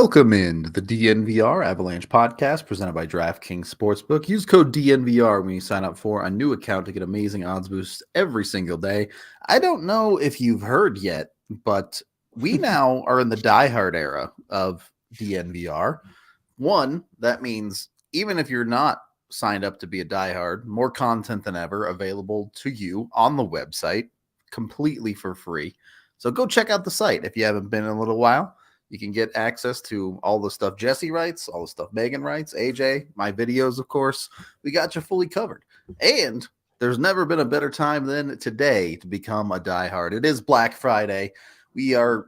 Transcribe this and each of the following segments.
Welcome into the DNVR Avalanche podcast presented by DraftKings Sportsbook. Use code DNVR when you sign up for a new account to get amazing odds boosts every single day. I don't know if you've heard yet, but we now are in the diehard era of DNVR. One, that means even if you're not signed up to be a diehard, more content than ever available to you on the website completely for free. So go check out the site if you haven't been in a little while. You can get access to all the stuff Jesse writes, all the stuff Megan writes, AJ, my videos, of course. We got you fully covered. And there's never been a better time than today to become a diehard. It is Black Friday. There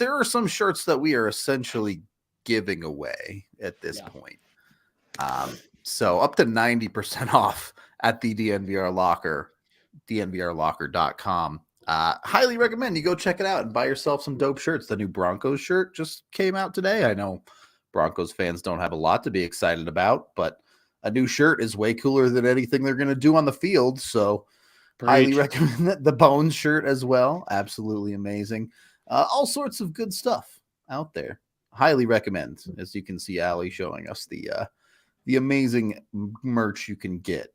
are some shirts that we are essentially giving away at this point. So up to 90% off at the DNVR Locker, DNVRlocker.com. Highly recommend you go check it out and buy yourself some dope shirts. The new Broncos shirt just came out today. I know Broncos fans don't have a lot to be excited about, but a new shirt is way cooler than anything they're going to do on the field. So highly recommend the Bones shirt as well. Absolutely amazing. All sorts of good stuff out there. Highly recommend. As you can see, Allie showing us the amazing merch you can get.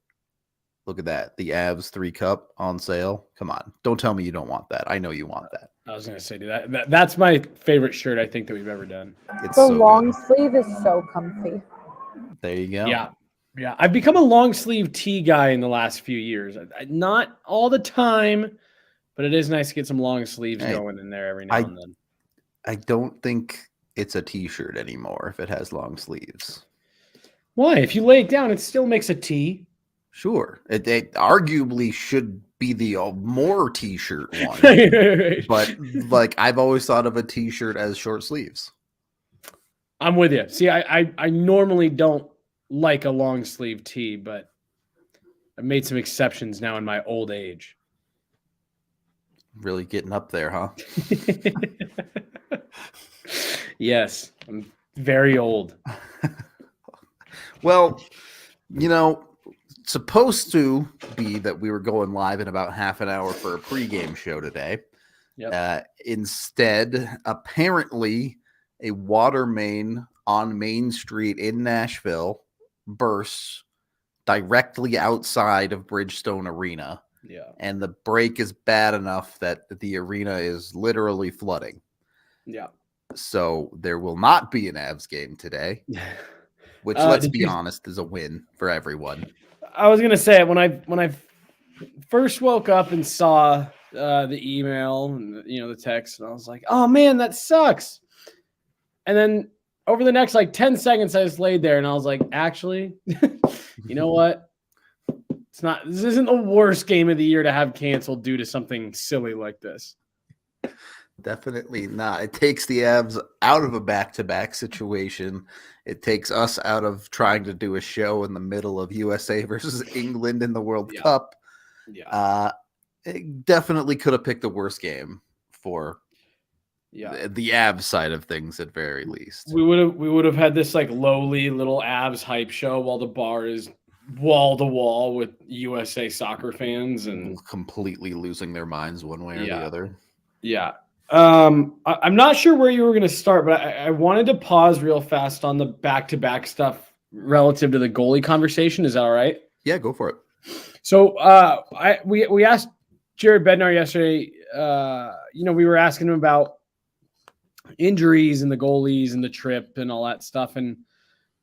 Look at that. The Avs 3-cup on sale. Come on. Don't tell me you don't want that. I know you want that. I was going to say, dude, that's my favorite shirt I think that we've ever done. It's the so long sleeve is so comfy. There you go. Yeah. I've become a long sleeve tee guy in the last few years. Not all the time, but it is nice to get some long sleeves going in there every now and then. I don't think it's a t-shirt anymore if it has long sleeves. Why? If you lay it down, it still makes a tee. Sure. It arguably should be the more t-shirt one. But like I've always thought of a t-shirt as short sleeves. I'm with you. See, I normally don't like a long sleeve tee, but I've made some exceptions now in my old age. Really getting up there, huh? Yes, I'm very old. Well, supposed to be that we were going live in about half an hour for a pregame show today. Yep. Instead, apparently, a water main on Main Street in Nashville bursts directly outside of Bridgestone Arena. Yeah. And the break is bad enough that the arena is literally flooding. Yeah. So there will not be an Avs game today, which, let's be honest, is a win for everyone. I was gonna say when I first woke up and saw the email and the text, and I was like, "Oh man, that sucks." And then over the next 10 seconds, I just laid there and I was like, "Actually, you know what? This isn't the worst game of the year to have canceled due to something silly like this." Definitely not. It takes the Avs out of a back-to-back situation. It takes us out of trying to do a show in the middle of USA versus England in the World Cup. Yeah. It definitely could have picked the worst game for the Avs side of things at very least. We would have had this lowly little Avs hype show while the bar is wall to wall with USA soccer fans and completely losing their minds one way or the other. Yeah. I'm not sure where you were going to start, but I wanted to pause real fast on the back-to-back stuff relative to the goalie conversation. Is that all right? Yeah, go for it. So we asked Jared Bednar yesterday, we were asking him about injuries and the goalies and the trip and all that stuff. And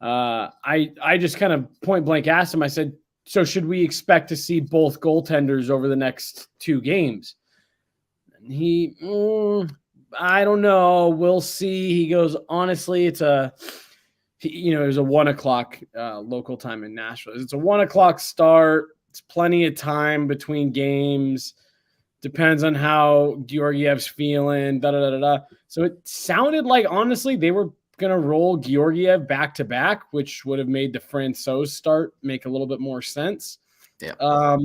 I just kind of point blank asked him, I said, so should we expect to see both goaltenders over the next 2 games? He, I don't know. We'll see. He goes, honestly, it was a 1:00 local time in Nashville. It's a 1:00 start. It's plenty of time between games. Depends on how Georgiev's feeling. So it sounded like, honestly, they were going to roll Georgiev back to back, which would have made the Francouz start make a little bit more sense. Yeah.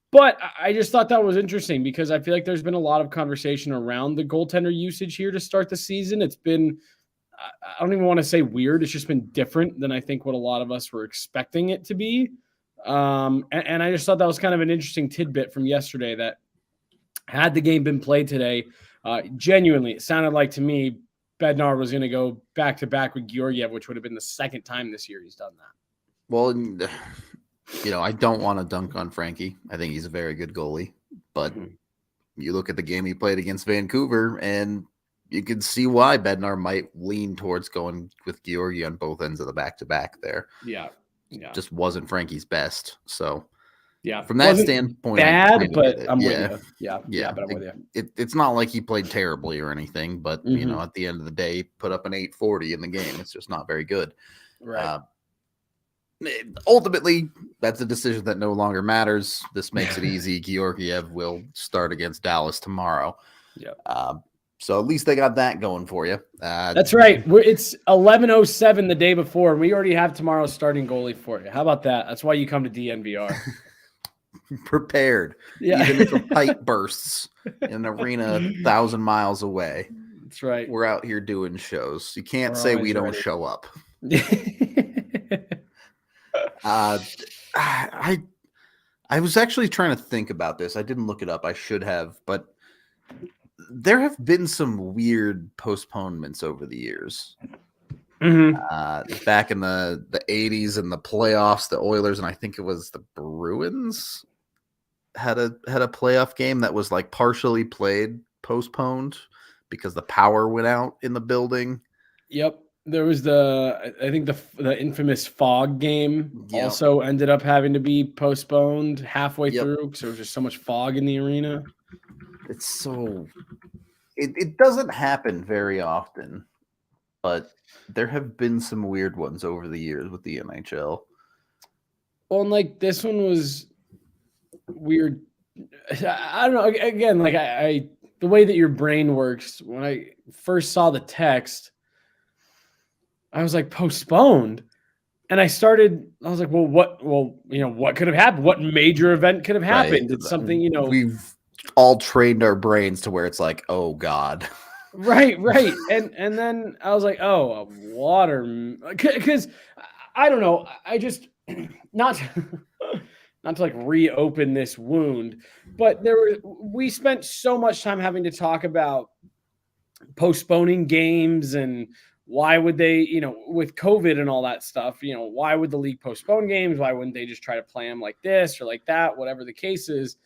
But I just thought that was interesting because I feel like there's been a lot of conversation around the goaltender usage here to start the season. It's been, I don't even want to say weird. It's just been different than I think what a lot of us were expecting it to be. And I just thought that was kind of an interesting tidbit from yesterday that had the game been played today, genuinely, it sounded like to me Bednar was going to go back to back with Georgiev, which would have been the second time this year he's done that. Well, I don't want to dunk on Frankie. I think he's a very good goalie, but you look at the game he played against Vancouver, and you can see why Bednar might lean towards going with Georgie on both ends of the back-to-back there. Yeah. Just wasn't Frankie's best. So, from that wasn't standpoint, bad, but I'm with you. Yeah, but I'm with you. It's not like he played terribly or anything, but at the end of the day, he put up an 840 in the game. It's just not very good. Right. Ultimately, that's a decision that no longer matters. This makes it easy. Georgiev will start against Dallas tomorrow. Yeah. So at least they got that going for you. That's right. It's 11:07 the day before, and we already have tomorrow's starting goalie for you. How about that? That's why you come to DNVR. Prepared. Yeah. Even if a pipe bursts in an arena 1,000 miles away. That's right. We're out here doing shows. You can't say we don't show up. I was actually trying to think about this. I didn't look it up. I should have, but there have been some weird postponements over the years. Back in the 80s and the playoffs, the Oilers, and I think it was the Bruins had a playoff game that was like partially played postponed because the power went out in the building. Yep. There was I think the infamous fog game also ended up having to be postponed halfway through because there was just so much fog in the arena. It's so it doesn't happen very often, but there have been some weird ones over the years with the NHL. Well, and like this one was weird. I don't know. Again, like I the way that your brain works, when I first saw the text, I was like, postponed. And I was like, well, what could have happened? What major event could have happened? It's something, we've all trained our brains to where it's like, oh God. Right. And then I was like, oh, a water, because I don't know. I just not to like reopen this wound, but we spent so much time having to talk about postponing games and why would they, with COVID and all that stuff, why would the league postpone games? Why wouldn't they just try to play them like this or like that, whatever the case is?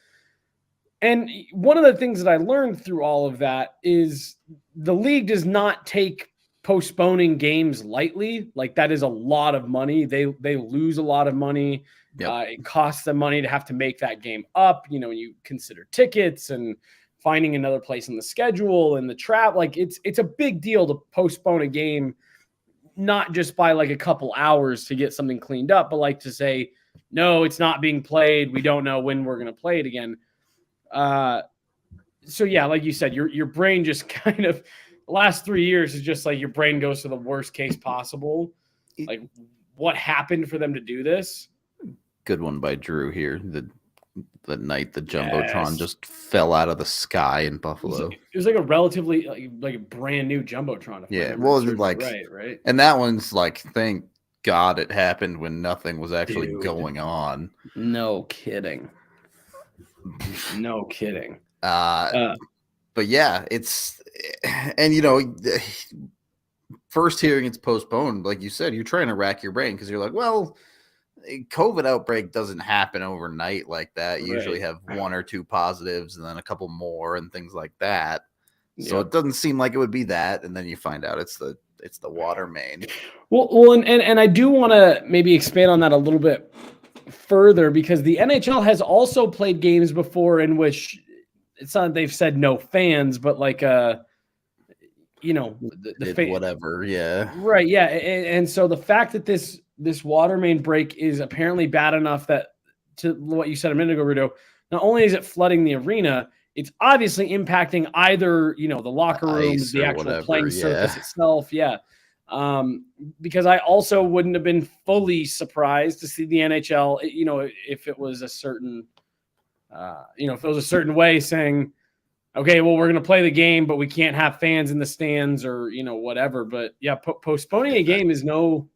And one of the things that I learned through all of that is the league does not take postponing games lightly. Like that is a lot of money. They lose a lot of money. Yep. It costs them money to have to make that game up. When you consider tickets and finding another place in the schedule and the trap, like it's a big deal to postpone a game, not just by like a couple hours to get something cleaned up, but like to say, no, it's not being played. We don't know when we're going to play it again. So yeah, like you said, your brain just kind of the last 3 years is just like your brain goes to the worst case possible. Like what happened for them to do this? Good one by Drew here. The night the Jumbotron just fell out of the sky in Buffalo. It was like a relatively like a brand new Jumbotron. Yeah, well, like right. And that one's like, thank God it happened when nothing was actually going on. No kidding. No kidding. But yeah, first hearing it's postponed, like you said, you're trying to rack your brain because you're like, well, COVID outbreak doesn't happen overnight like that. You usually have one or two positives and then a couple more and things like that. So it doesn't seem like it would be that. And then you find out it's the water main. Well, and I do want to maybe expand on that a little bit further because the NHL has also played games before in which it's not they've said no fans, but like whatever, yeah, right, yeah, and so the fact that this water main break is apparently bad enough that, to what you said a minute ago, Rudo, not only is it flooding the arena, it's obviously impacting either the locker rooms, the actual playing surface itself, because I also wouldn't have been fully surprised to see the NHL, if it was a certain, if it was a certain way saying, okay, well, we're going to play the game, but we can't have fans in the stands or, whatever. But yeah, postponing a game is no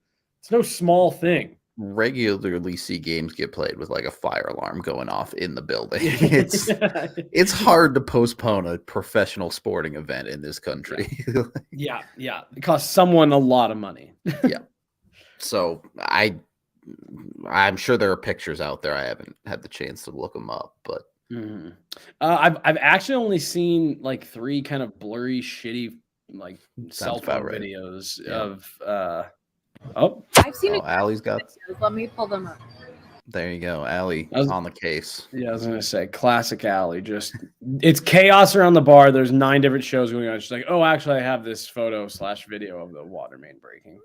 small thing. regularly see games get played with like a fire alarm going off in the building. It's hard to postpone a professional sporting event in this country. Yeah. It costs someone a lot of money. Yeah. So I'm sure there are pictures out there. I haven't had the chance to look them up, but I've actually only seen like 3 kind of blurry, shitty like cell phone videos of I've seen Allie's got. Let me pull them up. There you go, Allie on the case. Yeah, I was gonna say classic Allie. Just it's chaos around the bar. There's 9 different shows going on. She's like, oh, actually, I have this photo/video of the water main breaking.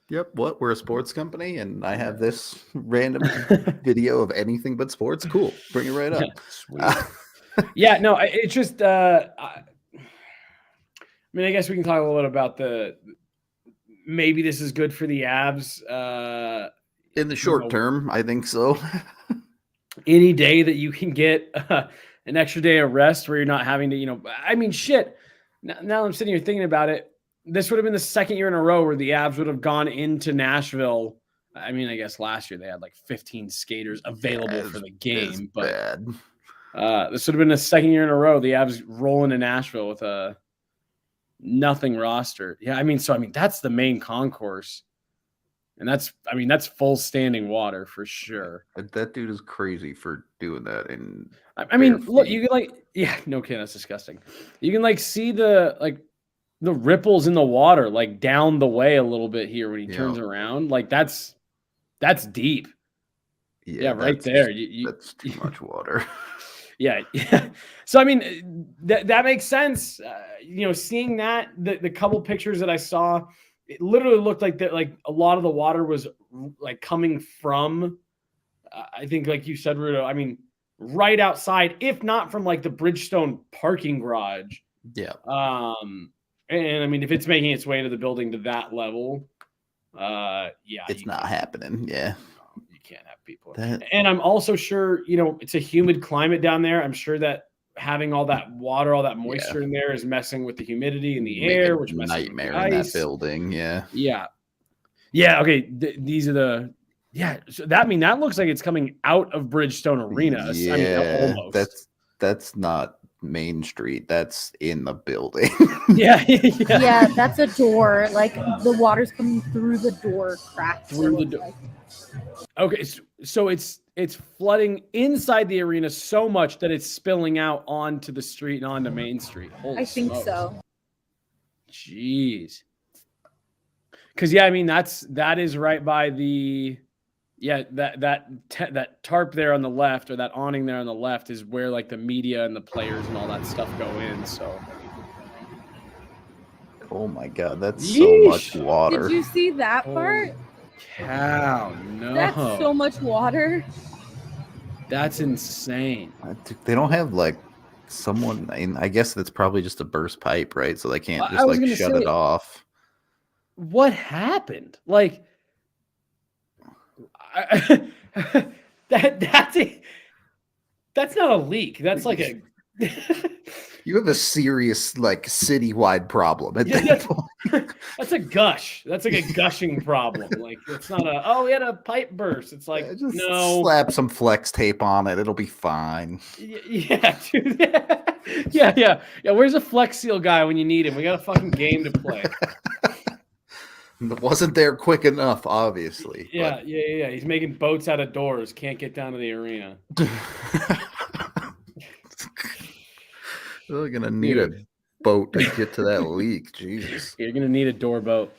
Yep. What? We're a sports company, and I have this random video of anything but sports. Cool. Bring it right up. Yeah. No, it's just. I mean, I guess we can talk a little bit about maybe this is good for the Avs. In the short term, I think so. Any day that you can get an extra day of rest where you're not having to, I mean, shit. Now I'm sitting here thinking about it. This would have been the second year in a row where the Avs would have gone into Nashville. I mean, I guess last year they had like 15 skaters available for the game, but this would have been the second year in a row the Avs rolling to Nashville with a nothing roster. Yeah, I mean, that's the main concourse. And that's full standing water for sure. That dude is crazy for doing that. And I mean, look, you can no kidding, that's disgusting. You can see the ripples in the water down the way a little bit here when he turns around. That's deep. Yeah, right there. That's too much water. Yeah. So I mean, that makes sense. Seeing that the couple pictures that I saw. It literally looked like that. Like a lot of the water was coming from, I think, like you said, Rudo. I mean, right outside, if not from the Bridgestone parking garage. Yeah. And I mean, if it's making its way into the building to that level, it's not happening. Yeah. No, you can't have people. And I'm also sure, it's a humid climate down there. I'm sure that having all that water, all that moisture in there is messing with the humidity in the air, which messes nightmare with the in ice. that building. Yeah. Okay. These are the So that looks like it's coming out of Bridgestone Arena. Yeah, I mean, almost. That's not Main Street. That's in the building. Yeah, that's a door. The water's coming through the door cracks. Through the door. Okay, so it's flooding inside the arena so much that it's spilling out onto the street and onto Main Street. I think so. Jeez. Because I mean that is right by the that tarp there on the left, or that awning there on the left, is where the media and the players and all that stuff go in. So. Oh my God, that's so much water. Did you see that part? Cow, no. That's so much water. That's insane. They don't have someone. I guess that's probably just a burst pipe, right? So they can't just shut it off. What happened? That's not a leak. That's a. You have a serious citywide problem at that point. That's a gush. That's a gushing problem. It's not we had a pipe burst. It's just no. Slap some flex tape on it. It'll be fine. Yeah, dude. Yeah. Where's a Flex Seal guy when you need him? We got a fucking game to play. It wasn't there quick enough, obviously. Yeah. He's making boats out of doors. Can't get down to the arena. We're gonna need a boat to get to that leak. Jesus, you're gonna need a door boat.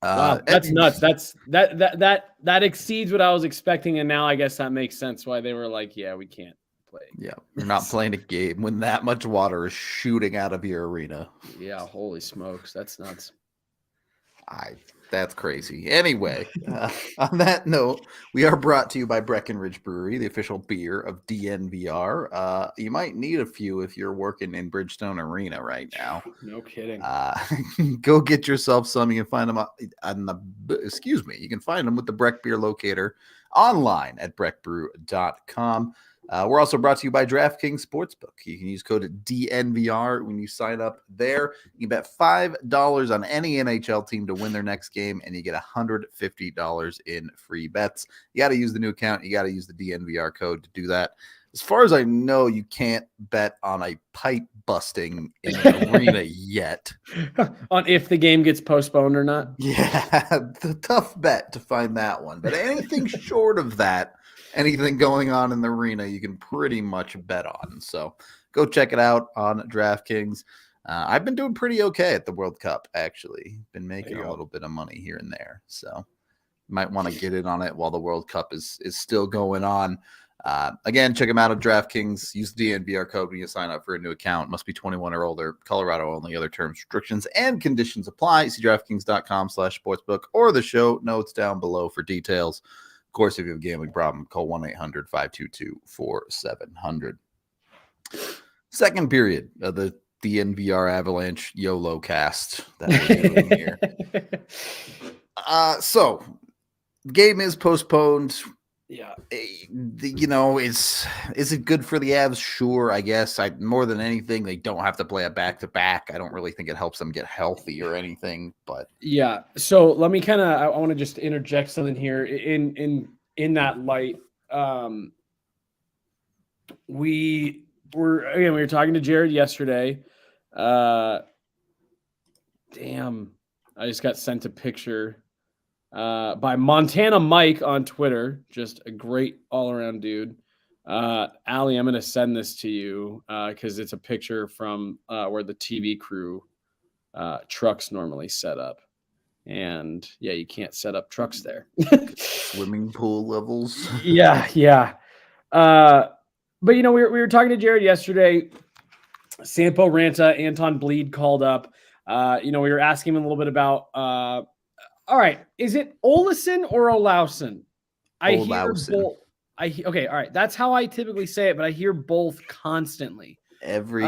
Wow, that's nuts. That exceeds what I was expecting, and now I guess that makes sense why they were we can't play. Yeah, we're not playing a game when that much water is shooting out of your arena. Yeah, holy smokes, that's nuts. That's crazy. Anyway, on that note, we are brought to you by Breckenridge Brewery, the official beer of DNVR. You might need a few if you're working in Bridgestone Arena right now. No kidding. Go get yourself some. You can find them you can find them with the Breck Beer Locator online at breckbrew.com. We're also brought to you by DraftKings Sportsbook. You can use code DNVR when you sign up there. You can bet $5 on any NHL team to win their next game, and you get $150 in free bets. You got to use the new account. You got to use the DNVR code to do that. As far as I know, you can't bet on a pipe busting in an arena yet. On if the game gets postponed or not. Yeah, the tough bet to find that one. But anything short of that, anything going on in the arena, you can pretty much bet on. So go check it out on DraftKings. I've been doing pretty okay at the World Cup, actually. Been making a little bit of money here and there. So might want to get in on it while the World Cup is still going on. Again, check them out at DraftKings. Use the DNVR code when you sign up for a new account. Must be 21 or older. Colorado only. Other terms, restrictions, and conditions apply. See DraftKings.com/sportsbook or the show notes down below for details. Of course, if you have a gambling problem, call 1-800-522-4700. Second period of the DNVR Avalanche YOLO cast that we're doing here. So the game is postponed. Yeah. Is it good for the Avs? Sure, I guess. More than anything, they don't have to play a back-to-back. I don't really think it helps them get healthy or anything, but yeah. So let me I want to just interject something here in that light. We were talking to Jared yesterday. Damn, I just got sent a picture by Montana Mike on Twitter. Just a great all-around dude. Allie, I'm going to send this to you because it's a picture from where the TV crew trucks normally set up. And, yeah, you can't set up trucks there. Swimming pool levels. Yeah. But, we were talking to Jared yesterday. Sampo Ranta, Anton Bleed called up. We were asking him a little bit about all right. Is it Olesen or Olausen? I hear both. Okay. All right. That's how I typically say it, but I hear both constantly. Every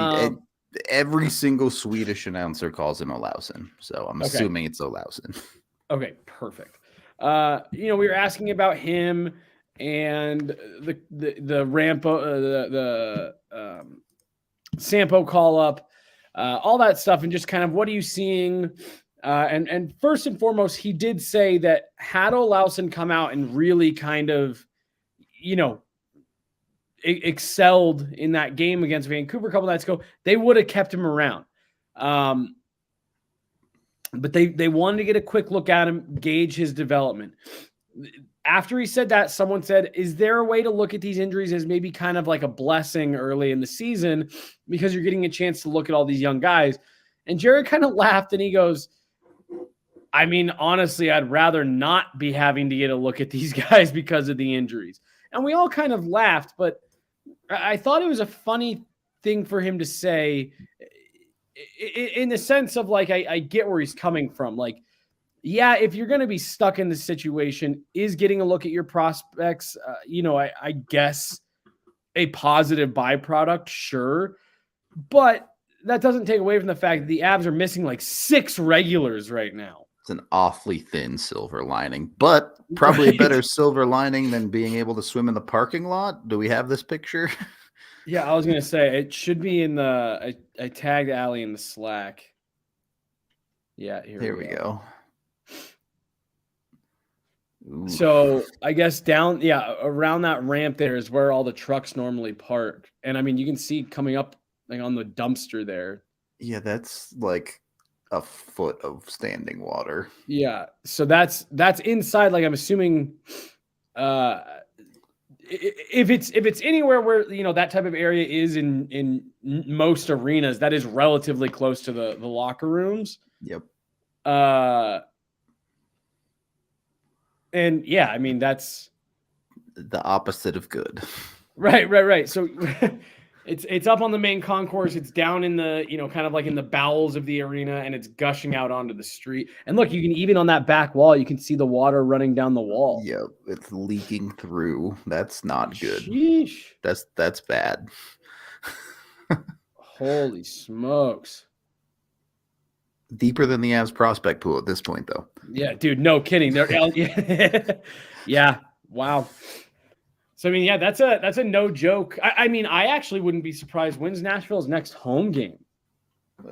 single Swedish announcer calls him Olausen, so I'm assuming it's Olausen. Okay. Perfect. We were asking about him and the Rampo, Sampo call up, all that stuff, and just kind of what are you seeing? And first and foremost, he did say that had Olausen come out and really kind of, excelled in that game against Vancouver a couple nights ago, they would have kept him around. But they wanted to get a quick look at him, gauge his development. After he said that, someone said, is there a way to look at these injuries as maybe kind of like a blessing early in the season because you're getting a chance to look at all these young guys? And Jared kind of laughed and he goes, I mean, honestly, I'd rather not be having to get a look at these guys because of the injuries. And we all kind of laughed, but I thought it was a funny thing for him to say in the sense of like, I get where he's coming from. Like, yeah, if you're going to be stuck in this situation, is getting a look at your prospects, I guess a positive byproduct, sure. But that doesn't take away from the fact that the Avs are missing like 6 regulars right now. It's an awfully thin silver lining, but probably a better silver lining than being able to swim in the parking lot. Do we have this picture? Yeah, I was going to say it should be in the I tagged Allie in the Slack. Yeah, here we go. Ooh. So I guess around that ramp there is where all the trucks normally park. And I mean, you can see coming up like on the dumpster there. Yeah, that's like a foot of standing water. Yeah. So that's inside. Like I'm assuming if it's anywhere where, that type of area is in most arenas, that is relatively close to the locker rooms. Yep. And yeah, I mean, that's the opposite of good. Right. So it's up on the main concourse. It's down in the, kind of like in the bowels of the arena, and it's gushing out onto the street. And look, you can even on that back wall, you can see the water running down the wall. Yep, it's leaking through. That's not good. Sheesh. That's bad. Holy smokes. Deeper than the Avs prospect pool at this point, though. Yeah, dude, no kidding. Yeah, wow. So I mean, yeah, that's a no joke. I mean, I actually wouldn't be surprised. When's Nashville's next home game?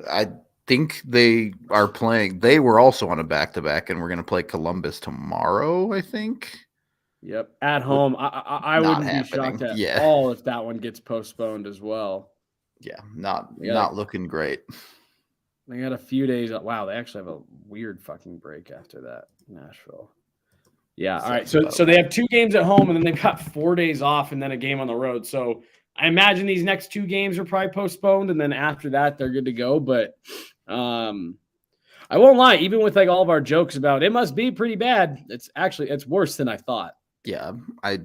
I think they are playing. They were also on a back-to-back, and we're going to play Columbus tomorrow, I think. Yep, at home. I Not wouldn't be shocked happening. at all if that one gets postponed as well. Yeah, not looking great. They got a few days. Wow, they actually have a weird fucking break after that, Nashville. Yeah, all right. So they have 2 games at home, and then they've got 4 days off, and then a game on the road. So I imagine these next 2 games are probably postponed, and then after that, they're good to go. But I won't lie, even with like all of our jokes about it must be pretty bad, it's worse than I thought. Yeah, I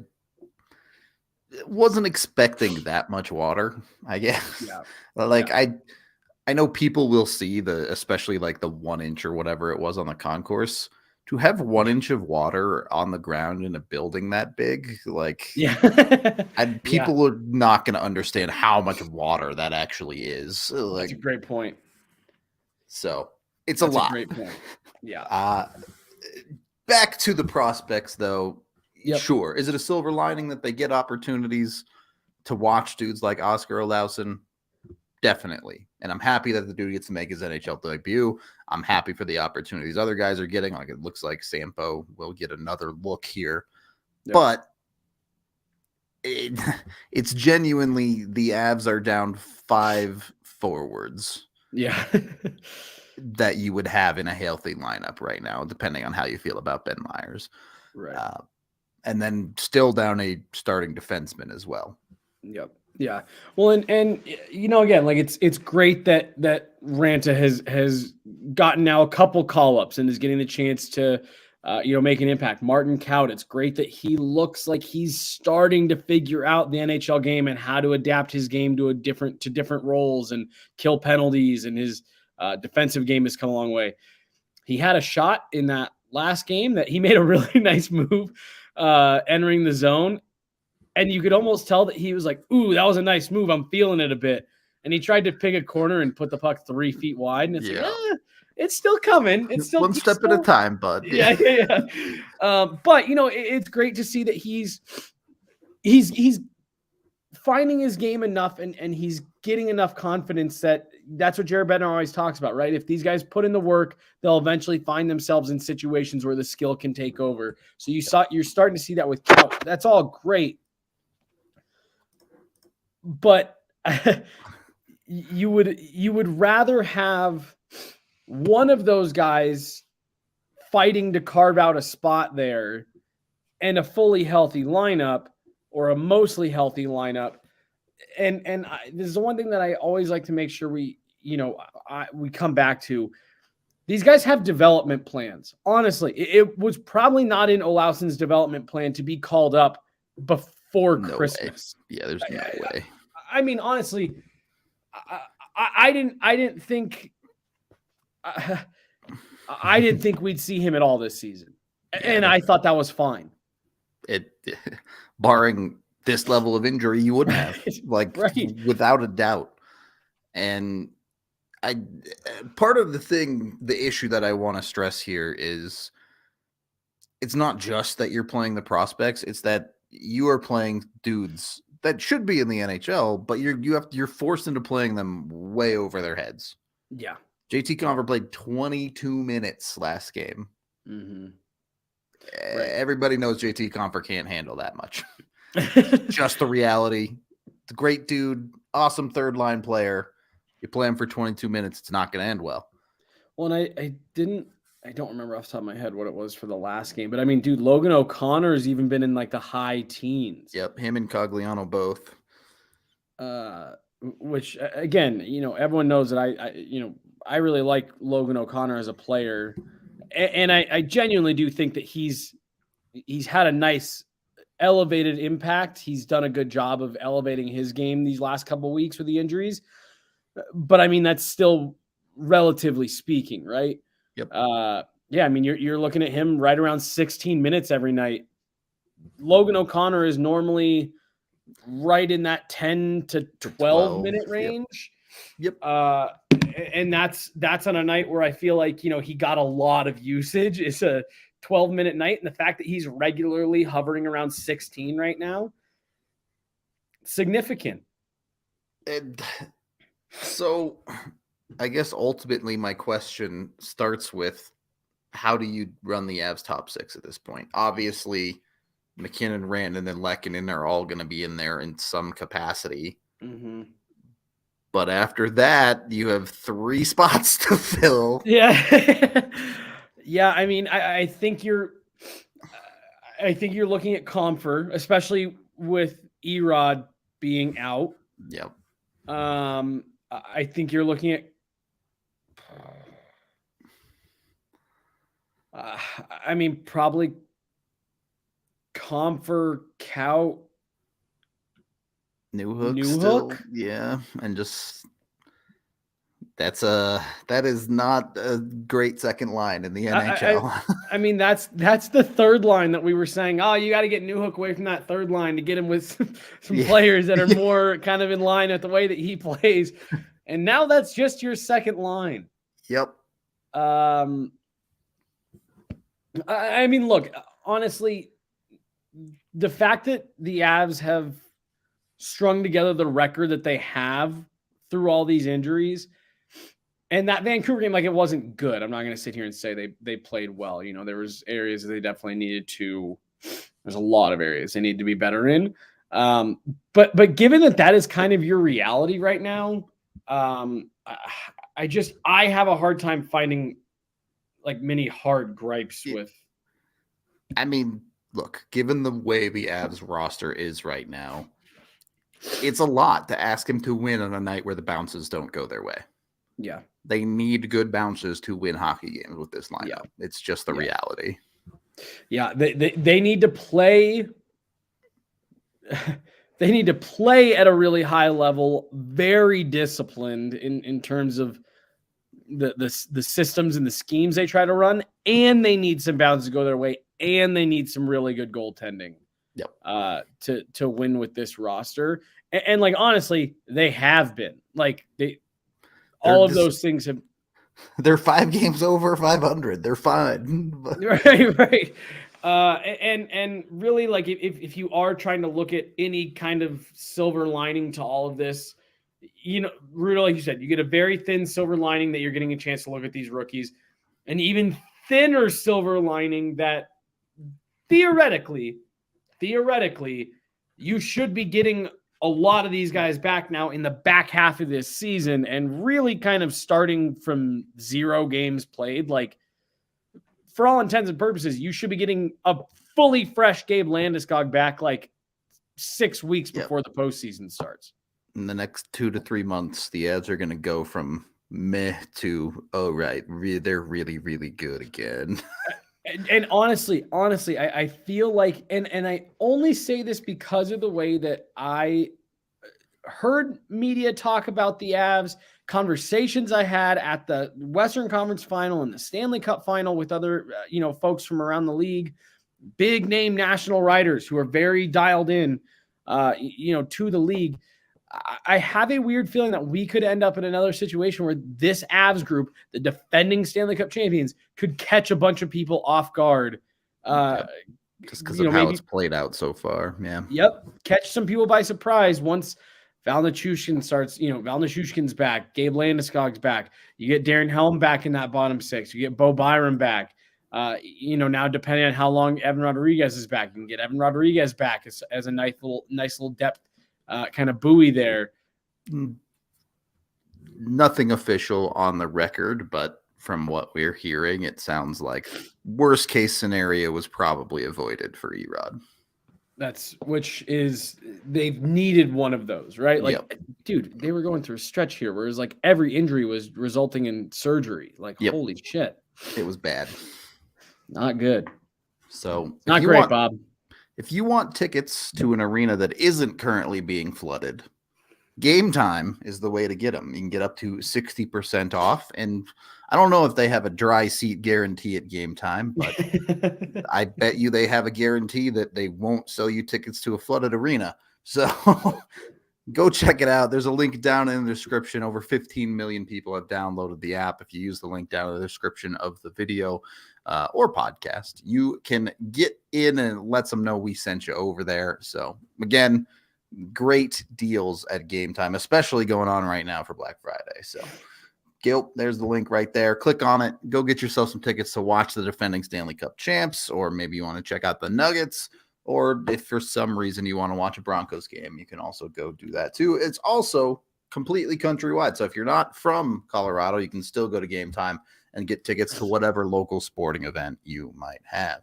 wasn't expecting that much water, I guess. Yeah. Like I know people will see especially like the 1 inch or whatever it was on the concourse. To have 1 inch of water on the ground in a building that big, like people are not going to understand how much water that actually is. Like, that's a great point. So it's a lot. Great point. Yeah. Back to the prospects, though. Yep. Sure. Is it a silver lining that they get opportunities to watch dudes like Oscar Olausson? Definitely. And I'm happy that the dude gets to make his NHL debut. I'm happy for the opportunities other guys are getting. Like, it looks like Sampo will get another look here. Yep. But it's genuinely the Avs are down 5 forwards. Yeah. That you would have in a healthy lineup right now, depending on how you feel about Ben Myers. Right. And then still down a starting defenseman as well. Yep. Yeah. Well, and you know, again, like it's great that Ranta has gotten now a couple call-ups and is getting the chance to make an impact. Martin Kaut, it's great that he looks like he's starting to figure out the NHL game and how to adapt his game to different roles and kill penalties, and his defensive game has come a long way. He had a shot in that last game that he made a really nice move entering the zone. And you could almost tell that he was like, ooh, that was a nice move. I'm feeling it a bit. And he tried to pick a corner and put the puck 3 feet wide. And it's like, it's still coming. It's still one step at a time, bud. Yeah. But, it's great to see that he's finding his game enough and he's getting enough confidence that's what Jared Bednar always talks about, right? If these guys put in the work, they'll eventually find themselves in situations where the skill can take over. So you're starting to see that with Kaut. That's all great. But you would rather have one of those guys fighting to carve out a spot there and a fully healthy lineup or a mostly healthy lineup. And this is the one thing that I always like to make sure we come back to. These guys have development plans. Honestly, it was probably not in Olausson's development plan to be called up before Christmas. Way. Yeah, there's no way. I mean, honestly, I didn't think we'd see him at all this season, and I thought that was fine. Barring this level of injury, you wouldn't have, without a doubt. And part of the issue that I want to stress here is it's not just that you're playing the prospects; it's that you are playing dudes that should be in the NHL, but you're forced into playing them way over their heads. Yeah. JT Compher played 22 minutes last game. Mm-hmm. Right. Everybody knows JT Compher can't handle that much. Just the reality. The great dude, awesome third line player. You play him for 22 minutes, it's not going to end well. Well, and I don't remember off the top of my head what it was for the last game, but I mean, dude, Logan O'Connor has even been in like the high teens. Yep, him and Cogliano both. Which again, everyone knows that I really like Logan O'Connor as a player, and I genuinely do think that he's had a nice elevated impact. He's done a good job of elevating his game these last couple of weeks with the injuries, but I mean that's still relatively speaking, right? Yep. I mean, you're looking at him right around 16 minutes every night. Logan O'Connor is normally right in that 10 to 12 minute range. Yep. And that's on a night where I feel like, he got a lot of usage. It's a 12-minute night. And the fact that he's regularly hovering around 16 right now, significant. And so I guess ultimately my question starts with, how do you run the Avs top six at this point? Obviously, McKinnon, Rand, and then Lehkonen are all going to be in there in some capacity. Mm-hmm. But after that, you have 3 spots to fill. Yeah. Yeah. I mean, I think you're looking at Comfer, especially with Erod being out. Yep. I think you're looking at, I mean, probably Comfer, Cout, Newhook still, yeah, and just that is not a great second line in the NHL. I mean, that's the third line that we were saying. Oh, you got to get Newhook away from that third line to get him with some players that are more kind of in line with the way that he plays. And now that's just your second line. Yep. I mean, look, honestly, the fact that the Avs have strung together the record that they have through all these injuries, and that Vancouver game, like, it wasn't good. I'm not going to sit here and say they played well. You know, there was areas that they definitely needed to. There's a lot of areas they need to be better in. But given that is kind of your reality right now, I have a hard time finding like many hard gripes with. I mean, look, given the way the Avs roster is right now, it's a lot to ask him to win on a night where the bounces don't go their way. Yeah. They need good bounces to win hockey games with this lineup. Yeah. It's just the reality. Yeah, they need to play. They need to play at a really high level, very disciplined in terms of the systems and the schemes they try to run, and they need some bounces to go their way, and they need some really good goaltending. Yep. To win with this roster, and like honestly, they have been like those things have. They're 5 games over 500. They're fine. Right. And really, like, if you are trying to look at any kind of silver lining to all of this, you know, Rudo, like you said, you get a very thin silver lining that you're getting a chance to look at these rookies, an even thinner silver lining that theoretically, you should be getting a lot of these guys back now in the back half of this season and really kind of starting from 0 games played. Like, for all intents and purposes, you should be getting a fully fresh Gabe Landeskog back like 6 weeks before the postseason starts. In the next 2 to 3 months, the Avs are going to go from meh to, oh, right, they're really, really good again. And honestly, I feel like, and I only say this because of the way that I heard media talk about the Avs, conversations I had at the Western Conference Final and the Stanley Cup Final with other, folks from around the league, big name national writers who are very dialed in, to the league. I have a weird feeling that we could end up in another situation where this Avs group, the defending Stanley Cup champions, could catch a bunch of people off guard. Just because of how it's played out so far. Yeah. Yep. Catch some people by surprise once Val Nichushkin starts, Val Nichushkin's back, Gabe Landeskog's back. You get Darren Helm back in that bottom 6. You get Bo Byram back. Now depending on how long Evan Rodriguez is back, you can get Evan Rodriguez back as a nice little depth kind of buoy there. Nothing official on the record, but from what we're hearing, it sounds like worst case scenario was probably avoided for Erod. They've needed one of those, right? Like, Dude, they were going through a stretch here where it was like every injury was resulting in surgery. Like, holy shit. It was bad. Not good. So not great, Bob. If you want tickets to an arena that isn't currently being flooded, Game Time is the way to get them. You can get up to 60% off. And I don't know if they have a dry seat guarantee at Game Time, but I bet you they have a guarantee that they won't sell you tickets to a flooded arena. So go check it out. There's a link down in the description. Over 15 million people have downloaded the app. If you use the link down in the description of the video or podcast, you can get in and let them know we sent you over there. So again, great deals at game time, especially going on right now for Black Friday. So Gil, there's the link right there. Click on it. Go get yourself some tickets to watch the defending Stanley Cup champs, or maybe you want to check out the Nuggets, or if for some reason you want to watch a Broncos game, you can also go do that too. It's also completely countrywide. So if you're not from Colorado, you can still go to game time and get tickets to whatever local sporting event you might have.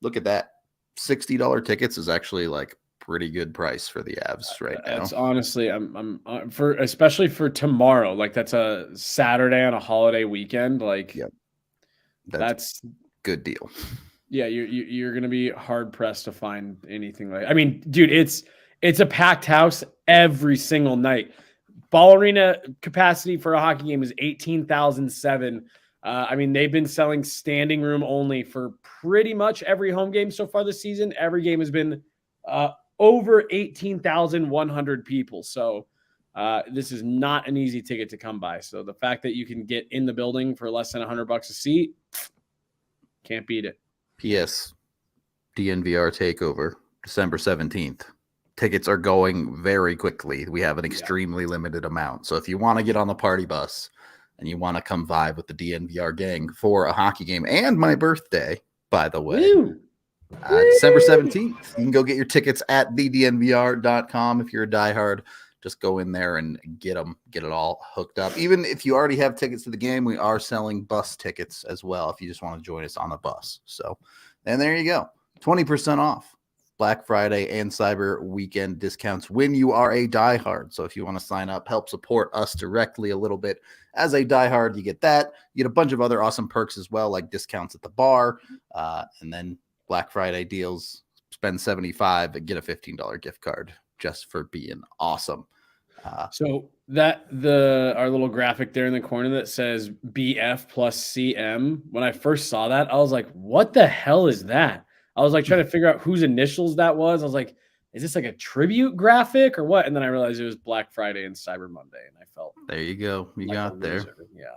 Look at that. $60 tickets is actually like pretty good price for the Avs right now. That's honestly, I'm for, especially for tomorrow, like that's a Saturday on a holiday weekend. Like, yep. That's good deal. Yeah. You're going to be hard pressed to find anything like, I mean, dude, it's a packed house every single night. Ball arena capacity for a hockey game is 18,007. I mean, they've been selling standing room only for pretty much every home game so far this season. Every game has been over 18,100 people. So this is not an easy ticket to come by. So the fact that you can get in the building for less than $100 a seat, can't beat it. P.S. DNVR takeover, December 17th. Tickets are going very quickly. We have an extremely limited amount. So if you want to get on the party bus and you want to come vibe with the DNVR gang for a hockey game and my birthday, by the way, December 17th, you can go get your tickets at thednvr.com. If you're a diehard, just go in there and get it all hooked up. Even if you already have tickets to the game, we are selling bus tickets as well if you just want to join us on the bus. So, and there you go. 20% off Black Friday and Cyber Weekend discounts when you are a diehard. So if you want to sign up, help support us directly a little bit as a diehard, you get that. You get a bunch of other awesome perks as well, like discounts at the bar, and then Black Friday deals. Spend $75 and get a $15 gift card just for being awesome. So that our little graphic there in the corner that says BF plus CM, when I first saw that, I was like, what the hell is that? I was like trying to figure out whose initials that was. I was like, is this like a tribute graphic or what? And then I realized it was Black Friday and Cyber Monday. And I felt there you go. You like got there. Yeah.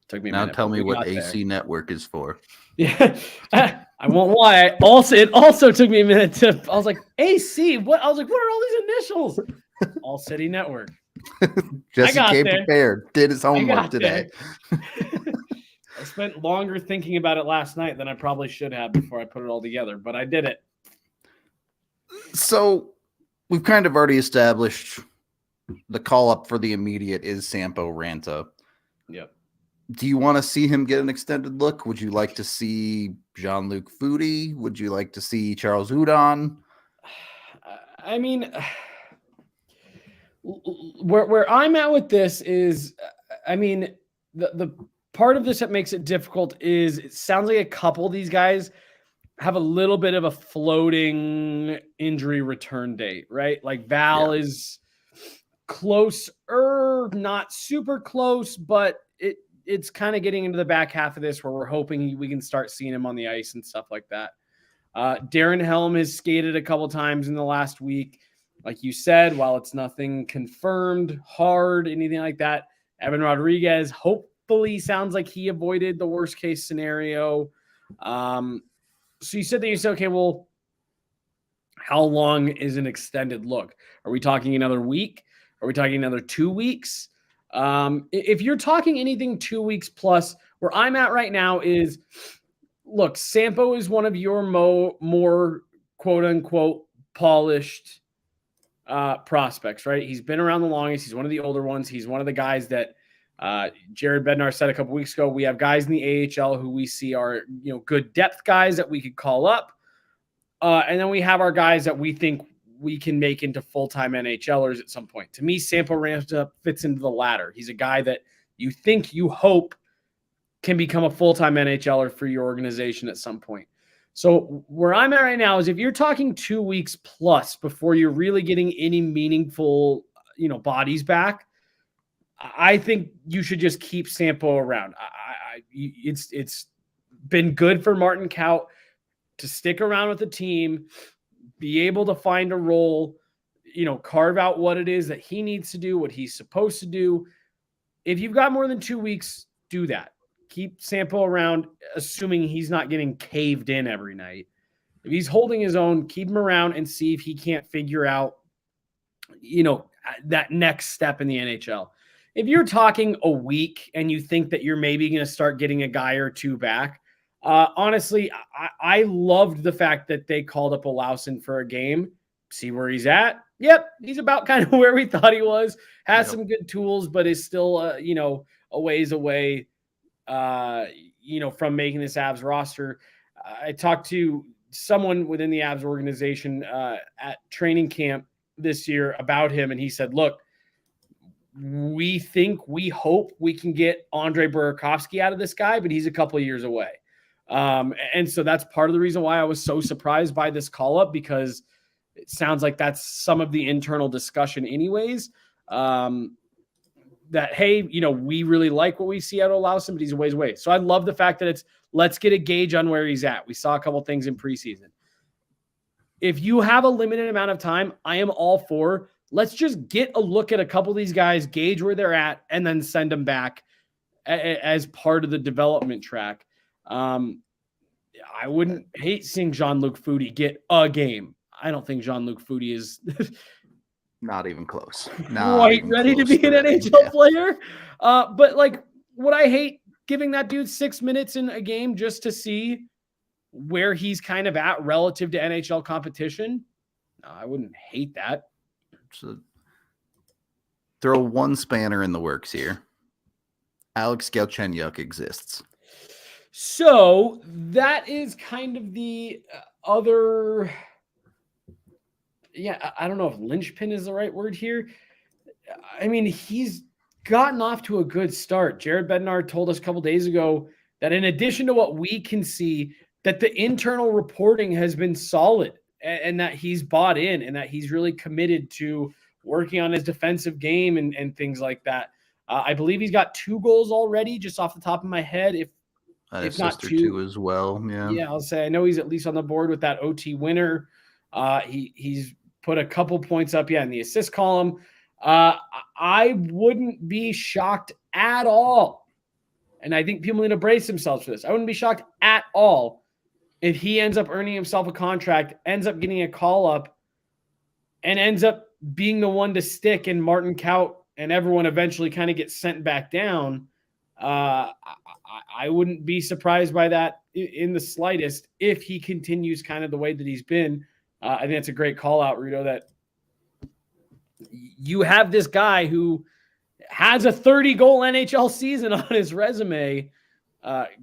Took me a now minute, tell me what AC there. Network is for. Yeah. I won't lie. It also took me a minute to, I was like, AC, what? I was like, what are all these initials? All City Network. Jesse came prepared, did his homework today. I spent longer thinking about it last night than I probably should have before I put it all together, but I did it. So we've kind of already established the call up for the immediate is Sampo Ranta. Yep. Do you want to see him get an extended look? Would you like to see Jean-Luc Foudy? Would you like to see Charles Hudon? I mean, where I'm at with this is, I mean, the part of this that makes it difficult is it sounds like a couple of these guys have a little bit of a floating injury return date, right? Like Val is closer, not super close, but it's kind of getting into the back half of this where we're hoping we can start seeing him on the ice and stuff like that. Darren Helm has skated a couple times in the last week. Like you said, while it's nothing confirmed, hard, anything like that, Evan Rodriguez hopefully sounds like he avoided the worst case scenario. So you said, okay, well, how long is an extended look? Are we talking another week? Are we talking another 2 weeks? If you're talking anything 2 weeks plus, where I'm at right now is, look, Sampo is one of your more quote unquote polished prospects, right? He's been around the longest. He's one of the older ones. He's one of the guys that Jared Bednar said a couple weeks ago, we have guys in the AHL who we see are, good depth guys that we could call up. And then we have our guys that we think we can make into full-time NHLers at some point. To me, Sampo Ranta fits into the latter. He's a guy that you hope can become a full-time NHLer for your organization at some point. So where I'm at right now is if you're talking 2 weeks plus before you're really getting any meaningful, bodies back, I think you should just keep Sampo around. It's been good for Martin Kaut to stick around with the team, be able to find a role, carve out what it is that he needs to do, what he's supposed to do. If you've got more than 2 weeks, do that. Keep Sampo around, assuming he's not getting caved in every night. If he's holding his own, keep him around and see if he can't figure out that next step in the NHL. If you're talking a week and you think that you're maybe going to start getting a guy or two back, honestly, I loved the fact that they called up Olausson for a game, see where he's at. Yep, he's about kind of where we thought he was. Has some good tools, but is still, a ways away, from making this Avs roster. I talked to someone within the Avs organization at training camp this year about him, and he said, look, we hope we can get Andre Burakovsky out of this guy, but he's a couple of years away. And so that's part of the reason why I was so surprised by this call up, because it sounds like that's some of the internal discussion anyways. That, hey, we really like what we see out of Olausson, but he's a ways away. So I love the fact that let's get a gauge on where he's at. We saw a couple things in preseason. If you have a limited amount of time, I am all for, let's just get a look at a couple of these guys, gauge where they're at, and then send them back as part of the development track. I wouldn't hate seeing Jean-Luc Foudy get a game. I don't think Jean-Luc Foudy is not even close. Quite ready to be an NHL player. But would I hate giving that dude 6 minutes in a game just to see where he's kind of at relative to NHL competition? No, I wouldn't hate that. So throw one spanner in the works here. Alex Galchenyuk exists. So that is kind of the other. Yeah, I don't know if linchpin is the right word here. I mean, he's gotten off to a good start. Jared Bednar told us a couple days ago that in addition to what we can see, that the internal reporting has been solid and that he's bought in and that he's really committed to working on his defensive game and things like that. I believe he's got 2 goals already, just off the top of my head. If not two as well. Yeah, I'll say I know he's at least on the board with that OT winner. He's put a couple points up, in the assist column. I wouldn't be shocked at all, and I think people need to brace themselves for this. I wouldn't be shocked at all if he ends up earning himself a contract, ends up getting a call up, and ends up being the one to stick, and Martin Kaut and everyone eventually kind of gets sent back down. I wouldn't be surprised by that in the slightest if he continues kind of the way that he's been. I think it's a great call out, Rudo, that you have this guy who has a 30-goal NHL season on his resume.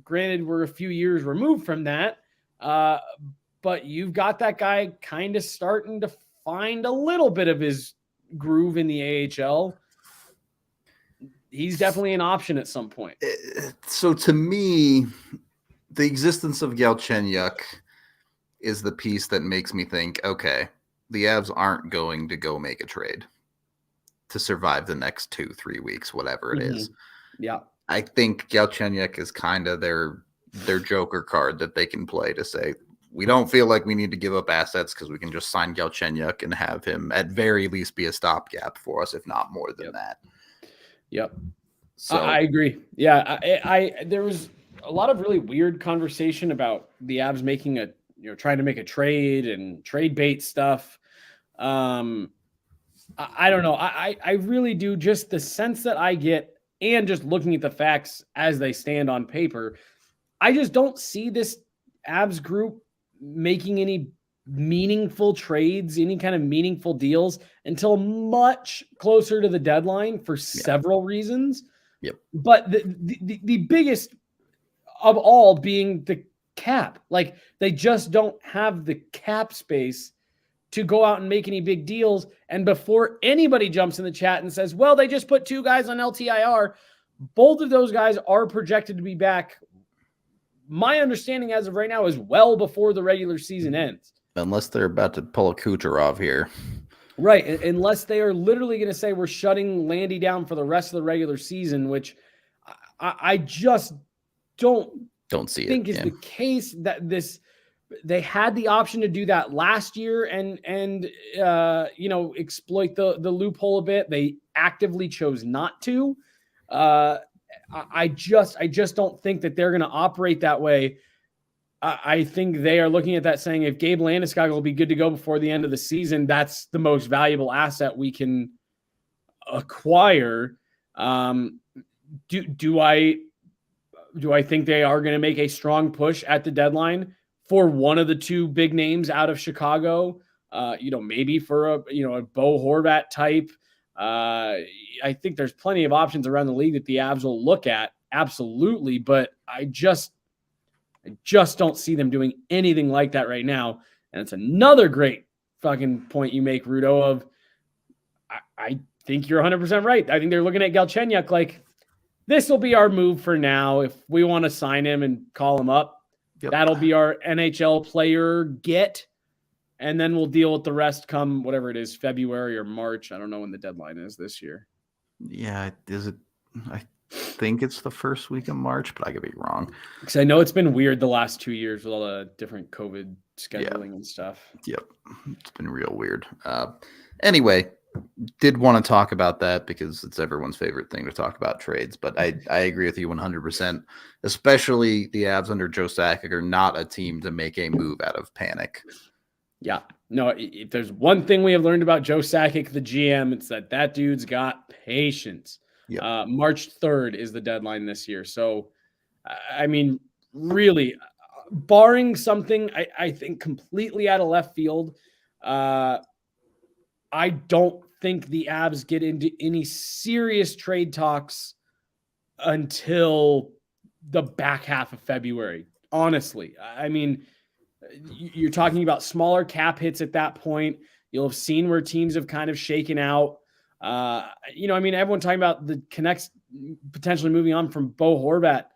Granted, we're a few years removed from that, but you've got that guy kind of starting to find a little bit of his groove in the AHL. He's definitely an option at some point. So to me, the existence of Galchenyuk is the piece that makes me think, okay, the Avs aren't going to go make a trade to survive the next 2-3 weeks, whatever it is. Yeah. I think Galchenyuk is kind of their joker card that they can play to say, we don't feel like we need to give up assets because we can just sign Galchenyuk and have him at very least be a stopgap for us, if not more than that. Yep. So I agree. Yeah. I there was a lot of really weird conversation about the Avs making trying to make a trade and trade bait stuff. I don't know. I really do, just the sense that I get and just looking at the facts as they stand on paper, I just don't see this Avs group making any meaningful trades, any kind of meaningful deals until much closer to the deadline for several reasons. Yep. But the biggest of all being the cap. Like, they just don't have the cap space to go out and make any big deals. And before anybody jumps in the chat and says, well, they just put 2 guys on LTIR, both of those guys are projected to be back. My understanding as of right now is well before the regular season ends. Unless they're about to pull a Kucherov here. Right. Unless they are literally going to say we're shutting Landy down for the rest of the regular season, which I just don't see think is the case. That they had the option to do that last year and exploit the loophole a bit. They actively chose not to. I just don't think that they're going to operate that way. I think they are looking at that saying, if Gabe Landeskog will be good to go before the end of the season, that's the most valuable asset we can acquire. Do I think they are going to make a strong push at the deadline for one of the two big names out of Chicago? Maybe for a Bo Horvat type. I think there's plenty of options around the league that the Avs will look at. Absolutely. But I just don't see them doing anything like that right now. And it's another great fucking point you make, Rudo, of I think you're 100% right. I think they're looking at Galchenyuk like, this will be our move for now. If we want to sign him and call him up, that'll be our NHL player get. And then we'll deal with the rest come whatever it is, February or March. I don't know when the deadline is this year. Yeah, is it? I think it's the first week of March, but I could be wrong. Because I know it's been weird the last 2 years with all the different COVID scheduling and stuff. Yep, it's been real weird. Anyway, did want to talk about that because it's everyone's favorite thing to talk about trades. But I agree with you 100%. Especially the Avs under Joe Sakic are not a team to make a move out of panic. Yeah, no, if there's one thing we have learned about Joe Sakic, the GM, it's that dude's got patience. Yep. March 3rd is the deadline this year. So, I mean, really, barring something, I think completely out of left field, I don't think the Avs get into any serious trade talks until the back half of February. Honestly, I mean, you're talking about smaller cap hits at that point. You'll have seen where teams have kind of shaken out. Everyone talking about the Canucks potentially moving on from Bo Horvat.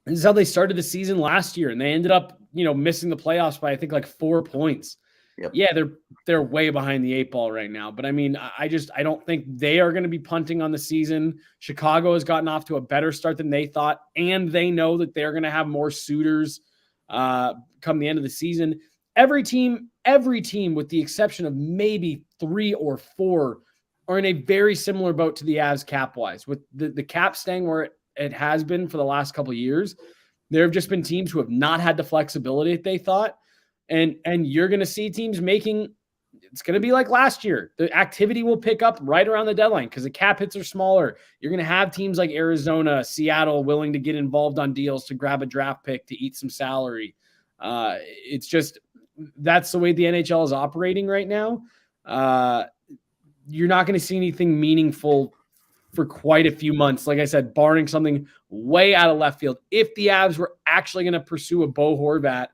This is how they started the season last year, and they ended up, missing the playoffs by I think like 4 points. Yep. Yeah, they're way behind the 8 ball right now. But I mean, I don't think they are going to be punting on the season. Chicago has gotten off to a better start than they thought, and they know that they're going to have more suitors come the end of the season. Every team, with the exception of maybe 3 or 4, are in a very similar boat to the Avs cap-wise. With the cap staying where it has been for the last couple of years, there have just been teams who have not had the flexibility that they thought. And you're going to see teams it's going to be like last year. The activity will pick up right around the deadline because the cap hits are smaller. You're going to have teams like Arizona, Seattle willing to get involved on deals to grab a draft pick to eat some salary. It's just, that's the way the NHL is operating right now. You're not going to see anything meaningful for quite a few months. Like I said, barring something way out of left field. If the Avs were actually going to pursue a Bo Horvat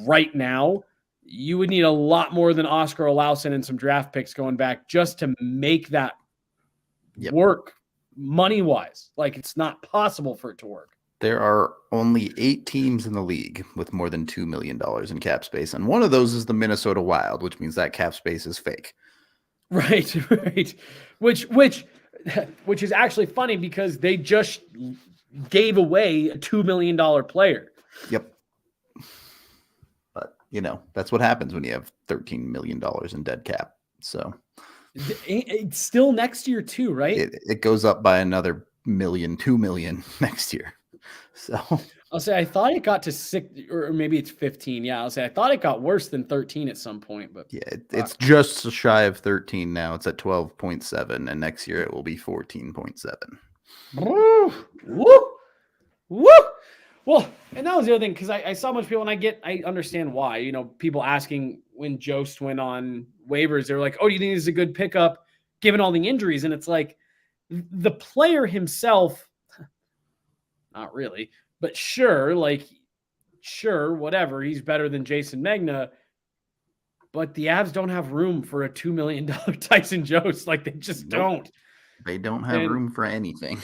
right now, you would need a lot more than Oscar Olausson and some draft picks going back just to make that work money-wise. Like, it's not possible for it to work. There are only 8 teams in the league with more than $2 million in cap space, and one of those is the Minnesota Wild, which means that cap space is fake. Right. Which is actually funny because they just gave away a $2 million player. Yep. But, that's what happens when you have $13 million in dead cap. So it's still next year too, right? It goes up by another $2 million next year. So I'll say I thought it got to 6, or maybe it's 15. Yeah, I'll say I thought it got worse than 13 at some point, but yeah, it's just shy of 13 now. It's at 12.7, and next year it will be 14.7. Woo! Woo! Well, and that was the other thing, because I saw much people, and I understand why. People asking when Jost went on waivers, they were like, "Oh, do you think this is a good pickup given all the injuries?" And it's like the player himself, not really, but sure, whatever. He's better than Jason Megna, but the Avs don't have room for a $2 million Tyson Jost. Like, they just don't. They don't have room for anything.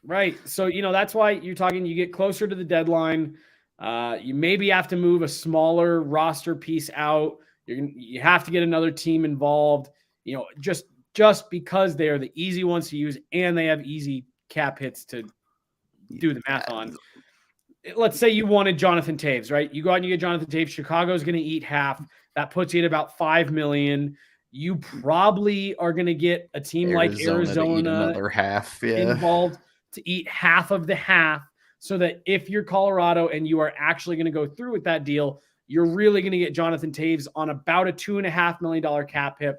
Right. So, that's why you get closer to the deadline. You maybe have to move a smaller roster piece out. You have to get another team involved, just because they are the easy ones to use and they have easy cap hits to do the math on. Let's say you wanted Jonathan Taves, right? You go out and you get Jonathan Taves. Chicago's going to eat half. That puts you at about $5 million. You probably are going to get a team like Arizona another half, involved to eat half of the half. so that if you're Colorado and you are actually going to go through with that deal, you're really going to get Jonathan Taves on about a $2.5 million cap hit,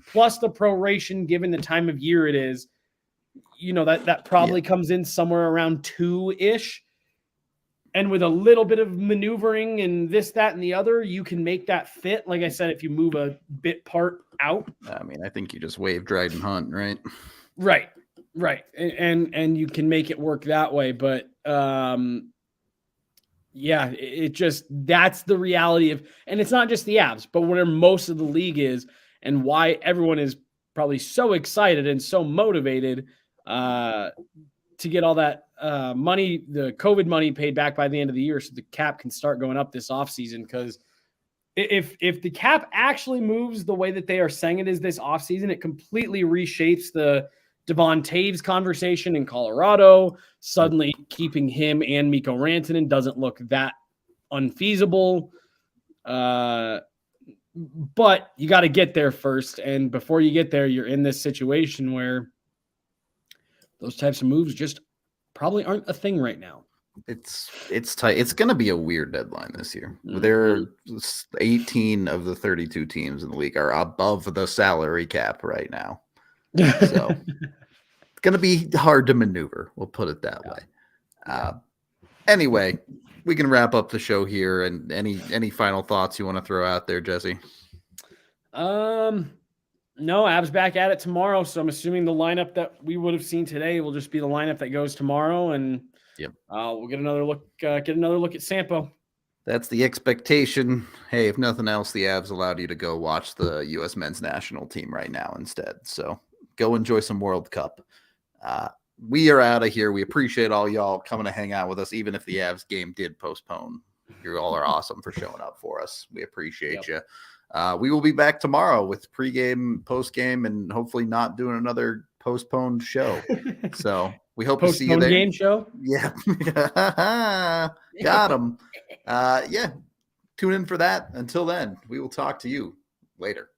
plus the proration given the time of year it is. That probably comes in somewhere around 2-ish. And with a little bit of maneuvering and this, that, and the other, you can make that fit. Like I said, if you move a bit part out. I mean, I think you just wave Dryden Hunt, right? Right. And you can make it work that way. But it just, that's the reality of, and it's not just the Avs, but where most of the league is and why everyone is probably so excited and so motivated to get all that money, the COVID money paid back by the end of the year so the cap can start going up this offseason. Because if the cap actually moves the way that they are saying it is this offseason, it completely reshapes the Devon Taves conversation in Colorado. Suddenly keeping him and Mikko Rantanen doesn't look that unfeasible. But you got to get there first. And before you get there, you're in this situation where those types of moves just probably aren't a thing right now. It's tight. It's going to be a weird deadline this year. There are 18 of the 32 teams in the league are above the salary cap right now. So it's going to be hard to maneuver. We'll put it that way. Anyway, we can wrap up the show here. And any final thoughts you want to throw out there, Jesse? No, Avs back at it tomorrow. So I'm assuming the lineup that we would have seen today will just be the lineup that goes tomorrow. And we'll get another look at Sampo. That's the expectation. Hey, if nothing else, the Avs allowed you to go watch the U.S. men's national team right now instead. So go enjoy some World Cup. We are out of here. We appreciate all y'all coming to hang out with us, even if the Avs game did postpone. You all are awesome for showing up for us. We appreciate you. We will be back tomorrow with pregame, postgame, and hopefully not doing another postponed show. So we hope to see you there. Game show? Yeah. Got him. Tune in for that. Until then, we will talk to you later.